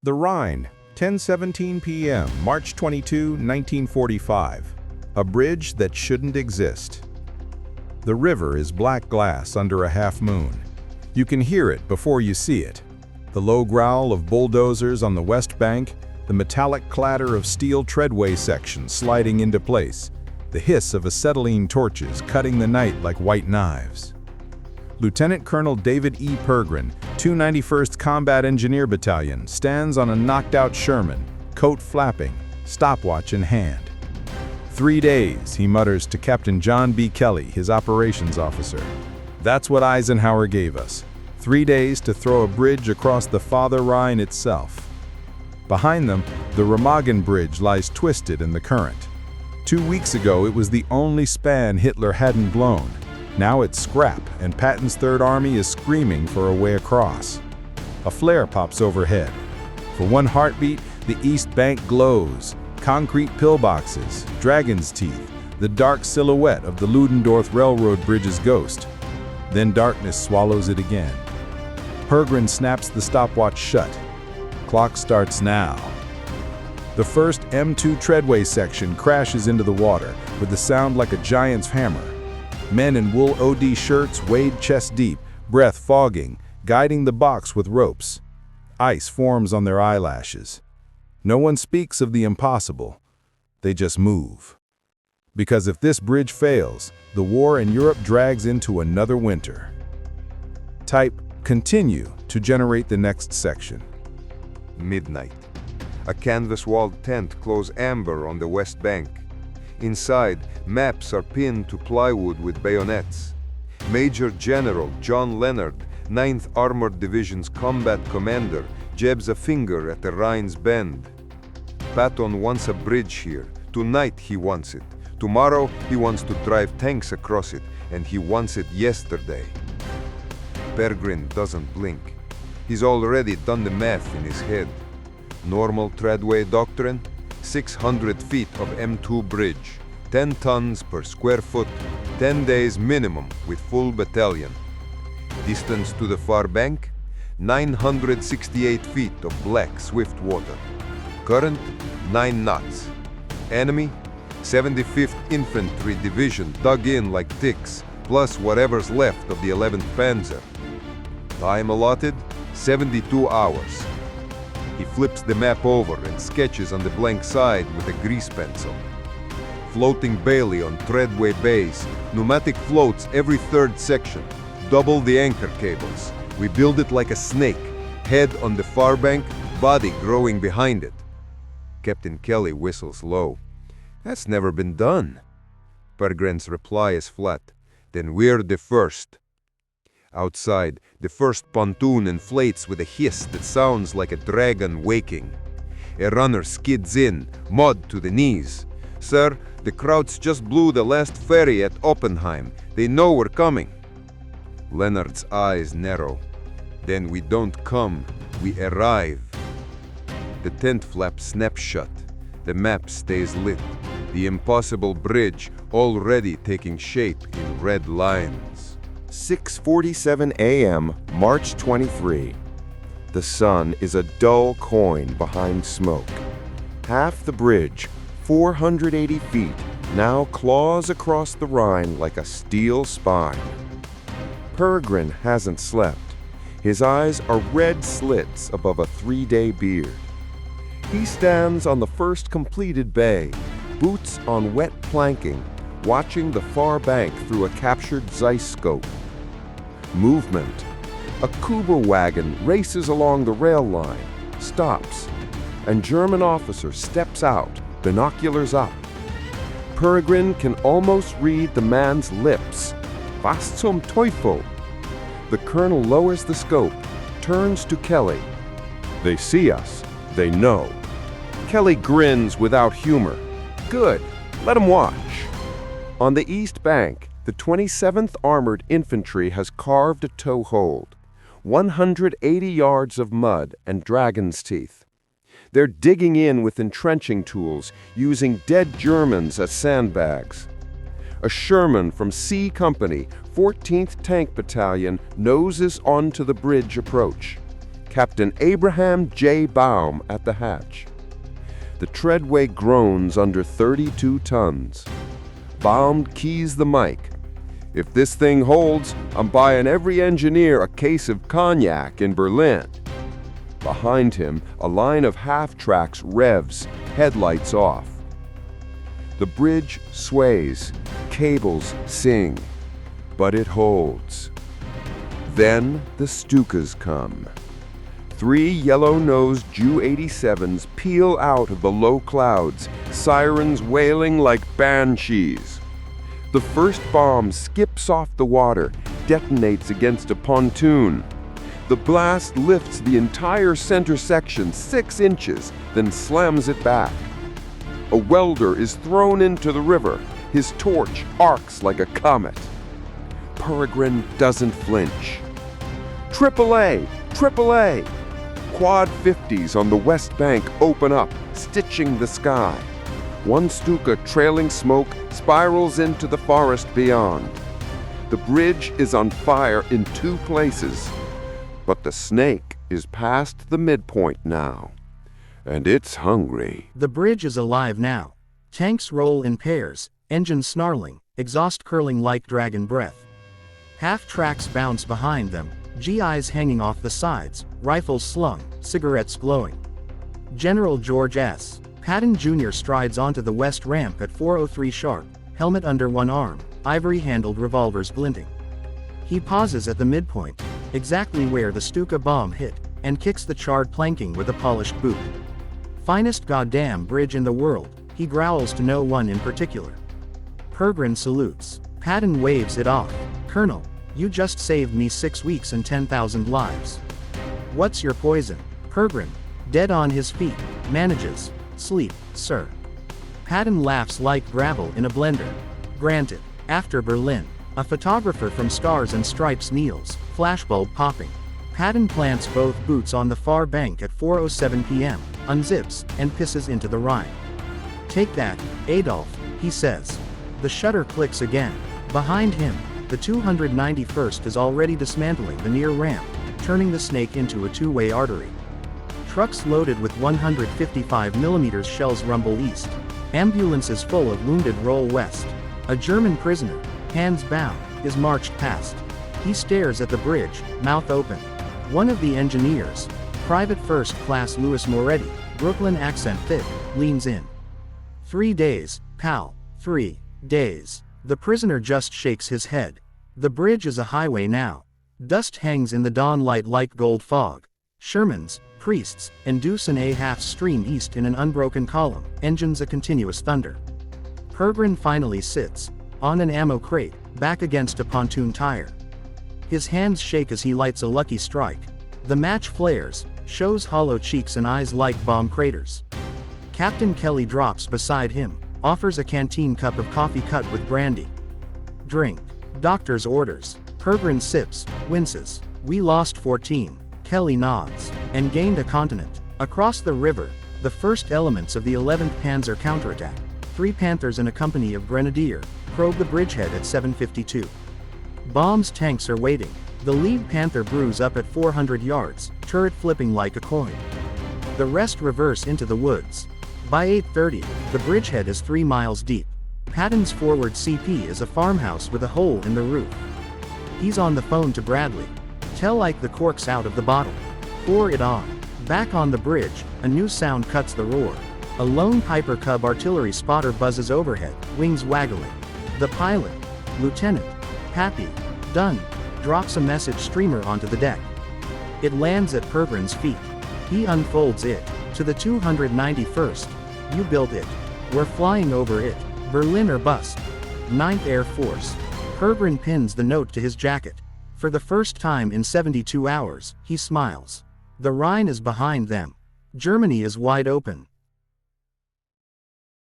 The Rhine, 10:17 p.m., March 22, 1945. A bridge that shouldn't exist. The river is black glass under a half moon. You can hear it before you see it. The low growl of bulldozers on the west bank, the metallic clatter of steel treadway sections sliding into place, the hiss of acetylene torches cutting the night like white knives. Lieutenant Colonel David E. Pergrin, 291st Combat Engineer Battalion, stands on a knocked-out Sherman, coat flapping, stopwatch in hand. 3 days, he mutters to Captain John B. Kelly, his operations officer. That's what Eisenhower gave us. 3 days to throw a bridge across the Father Rhine itself. Behind them, the Remagen Bridge lies twisted in the current. 2 weeks ago, it was the only span Hitler hadn't blown. Now it's scrap, and Patton's Third Army is screaming for a way across. A flare pops overhead. For one heartbeat, the East Bank glows. Concrete pillboxes, dragon's teeth, the dark silhouette of the Ludendorff Railroad Bridge's ghost. Then darkness swallows it again. Pergrin snaps the stopwatch shut. Clock starts now. The first M2 treadway section crashes into the water with a sound like a giant's hammer. Men in wool OD shirts wade chest deep, breath fogging, guiding the box with ropes. Ice forms on their eyelashes. No one speaks of the impossible. They just move. Because if this bridge fails, the war in Europe drags into another winter. Type continue to generate the next section. Midnight. A canvas-walled tent glows amber on the west bank. Inside, maps are pinned to plywood with bayonets. Major General John Leonard, 9th Armored Division's combat commander, jabs a finger at the Rhine's bend. Patton wants a bridge here. Tonight he wants it. Tomorrow he wants to drive tanks across it, and he wants it yesterday. Pergrin doesn't blink. He's already done the math in his head. Normal treadway doctrine? 600 feet of M2 bridge, 10 tons per square foot, 10 days minimum with full battalion. Distance to the far bank? 968 feet of black swift water. Current? 9 knots. Enemy? 75th Infantry Division dug in like ticks, plus whatever's left of the 11th Panzer. Time allotted? 72 hours. He flips the map over and sketches on the blank side with a grease pencil. Floating Bailey on treadway base, pneumatic floats every third section, double the anchor cables. We build it like a snake, head on the far bank, body growing behind it. Captain Kelly whistles low. That's never been done. Pergrin's reply is flat. Then we're the first. Outside, the first pontoon inflates with a hiss that sounds like a dragon waking. A runner skids in, mud to the knees. Sir, the Krauts just blew the last ferry at Oppenheim. They know we're coming. Leonard's eyes narrow. Then we don't come, we arrive. The tent flap snaps shut. The map stays lit. The impossible bridge already taking shape in red lines. 6:47 a.m., March 23. The sun is a dull coin behind smoke. Half the bridge, 480 feet, now claws across the Rhine like a steel spine. Pergrin hasn't slept. His eyes are red slits above a 3-day beard. He stands on the first completed bay, boots on wet planking, watching the far bank through a captured Zeiss scope. Movement. A Kuber wagon races along the rail line, stops, and German officer steps out, binoculars up. Pergrin can almost read the man's lips. Was zum Teufel? The colonel lowers the scope, turns to Kelly. They see us. They know. Kelly grins without humor. Good. Let him watch. On the east bank, the 27th Armored Infantry has carved a toe hold. 180 yards of mud and dragon's teeth. They're digging in with entrenching tools, using dead Germans as sandbags. A Sherman from C Company, 14th Tank Battalion, noses onto the bridge approach. Captain Abraham J. Baum at the hatch. The treadway groans under 32 tons. Baum keys the mic. "If this thing holds, I'm buying every engineer a case of cognac in Berlin." Behind him, a line of half-tracks revs, headlights off. The bridge sways, cables sing, but it holds. Then the Stukas come. 3 yellow-nosed Ju-87s peel out of the low clouds, sirens wailing like banshees. The first bomb skips off the water, detonates against a pontoon. The blast lifts the entire center section 6 inches, then slams it back. A welder is thrown into the river. His torch arcs like a comet. Pergrin doesn't flinch. "AAA! AAA!" Quad 50s on the west bank open up, stitching the sky. One Stuka trailing smoke spirals into the forest beyond. The bridge is on fire in 2 places. But the snake is past the midpoint now. And it's hungry. The bridge is alive now. Tanks roll in pairs, engines snarling, exhaust curling like dragon breath. Half-tracks bounce behind them, GIs hanging off the sides, rifles slung, cigarettes glowing. General George S. Patton Jr. strides onto the west ramp at 4:03 sharp, helmet under one arm, ivory-handled revolvers glinting. He pauses at the midpoint, exactly where the Stuka bomb hit, and kicks the charred planking with a polished boot. "Finest goddamn bridge in the world," he growls to no one in particular. Pergrin salutes. Patton waves it off. "Colonel, you just saved me 6 weeks and 10,000 lives. What's your poison?" Pergrin, dead on his feet, manages. "Sleep, sir." Patton laughs like gravel in a blender. "Granted." After Berlin, a photographer from Stars and Stripes kneels, flashbulb popping. Patton plants both boots on the far bank at 4:07 p.m., unzips, and pisses into the Rhine. "Take that, Adolf," he says. The shutter clicks again. Behind him, the 291st is already dismantling the near ramp, turning the snake into a 2-way artery. Trucks loaded with 155mm shells rumble east. Ambulances full of wounded roll west. A German prisoner, hands bound, is marched past. He stares at the bridge, mouth open. One of the engineers, Private First Class Louis Moretti, Brooklyn accent thick, leans in. 3 days, pal, 3 days. The prisoner just shakes his head. The bridge is a highway now. Dust hangs in the dawn light like gold fog. Shermans, priests, and Deuce and a half stream east in an unbroken column, engines a continuous thunder. Pergrin finally sits, on an ammo crate, back against a pontoon tire. His hands shake as he lights a lucky strike. The match flares, shows hollow cheeks and eyes like bomb craters. Captain Kelly drops beside him, offers a canteen cup of coffee cut with brandy. "Drink." Doctor's orders. Pergrin sips, winces. "We lost 14. Kelly nods. "And gained a continent." Across the river, the first elements of the 11th Panzer counterattack, 3 Panthers and a company of Grenadier, probe the bridgehead at 7:52. Bombs tanks are waiting. The lead Panther brews up at 400 yards, turret flipping like a coin. The rest reverse into the woods. By 8:30, the bridgehead is 3 miles deep. Patton's forward CP is a farmhouse with a hole in the roof. He's on the phone to Bradley. "Tell like the cork's out of the bottle. Pour it on." Back on the bridge, a new sound cuts the roar. A lone Piper Cub artillery spotter buzzes overhead, wings waggling. The pilot, Lieutenant Happy, done, drops a message streamer onto the deck. It lands at Pergrin's feet. He unfolds it. "To the 291st. You built it. We're flying over it. Berlin or bust. 9th Air Force." Pergrin pins the note to his jacket. For the first time in 72 hours, he smiles. The Rhine is behind them. Germany is wide open.